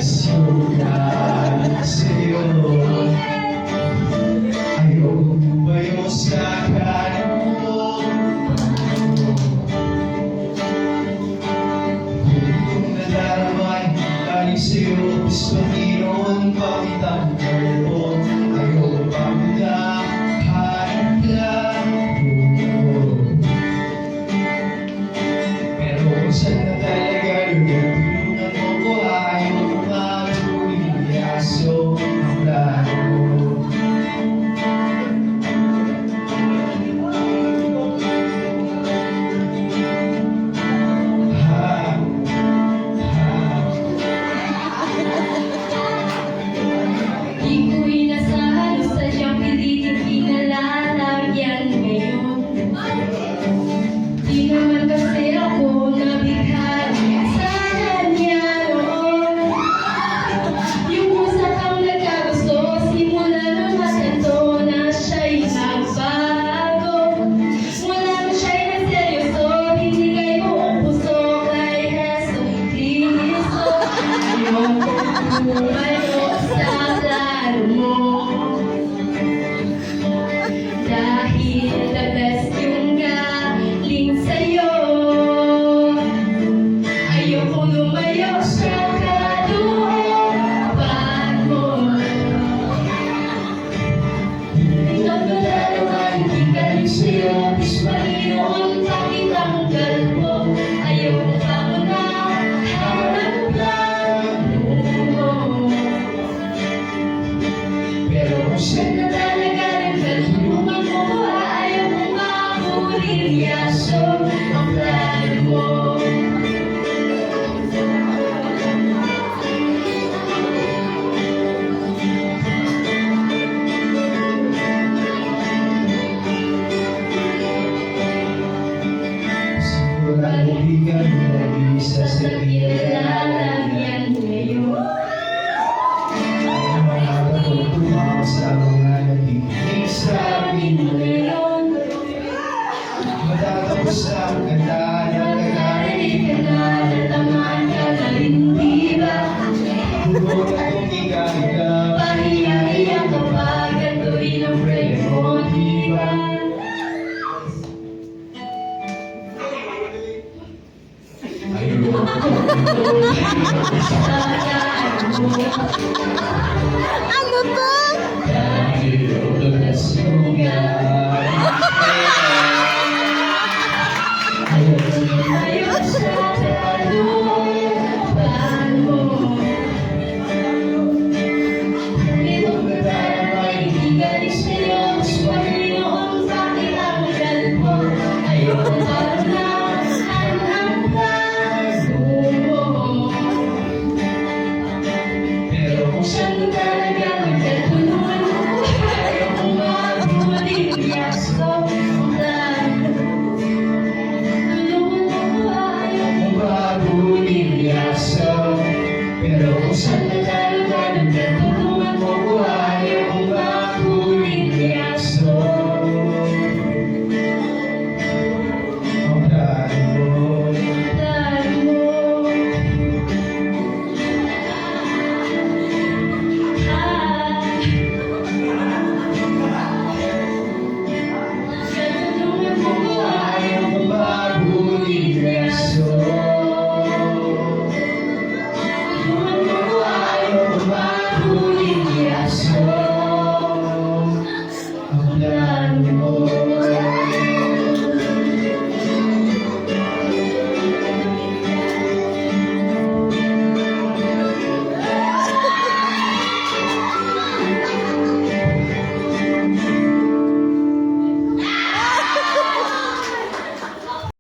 nasukat sa'yo. Ayoko bumayo sa kanan mo. Kung nalaramay galing sa'yo, Diyos Panginoon, bakit ang kalbo? Ayoko pa muna hanap lang mo. Pero kung saan na talaga tulungan mo ko, ayaw ko magawin yaso ang plano mo. Di ko inasahan o sadyang pilitin pinalalagyan ngayon. Di naman kasi ako nabighani sa kanya noon. Yung usap ang nagkagusto, simula nung masento na siya'y nagbago. Mula nung siya'y nagseryoso, hindi kayo ang puso kay Heso Cristo. Yung bumayo sa laro mo. Dahil the best yung galing sa'yo. Ayoko lumayo sa kalooban mo. Ikaw nalalaman, hindi galing sa'yo. Diyos Panginoon, bakit ang kalbo? Ayoko pa muna hanap lang mo. Pero kung saan na Talaga nagkalungan mo, ayaw mo mahuling yaso ang plano mo. sigurado di ka nag-iisa sa Lalagyan ngayon. ang mga pagtutuwa sa mga nagiging sa amin. Ngayon, Matatapos na ang ganda ng nagkakaroon ka na, natamaan ka na rin, di ba? Huwag akong ika-ika. Pahiya-hiya ka pa, ganito rin ang friend mo, di ba? Ano to? Dahil oras mo nga. Ayaw sa kalooban mo. Nitong nagtaramay, hindi galing sa'yo. Diyos Panginoon, bakit ang kalbo? Ayaw ko lang hanap lang mo. Pero kung Siyang talaga magkatulungan mo. Ayaw ko maguling yaso ang plano. Tulungan mo, ayaw bago yaso, pero kung saan na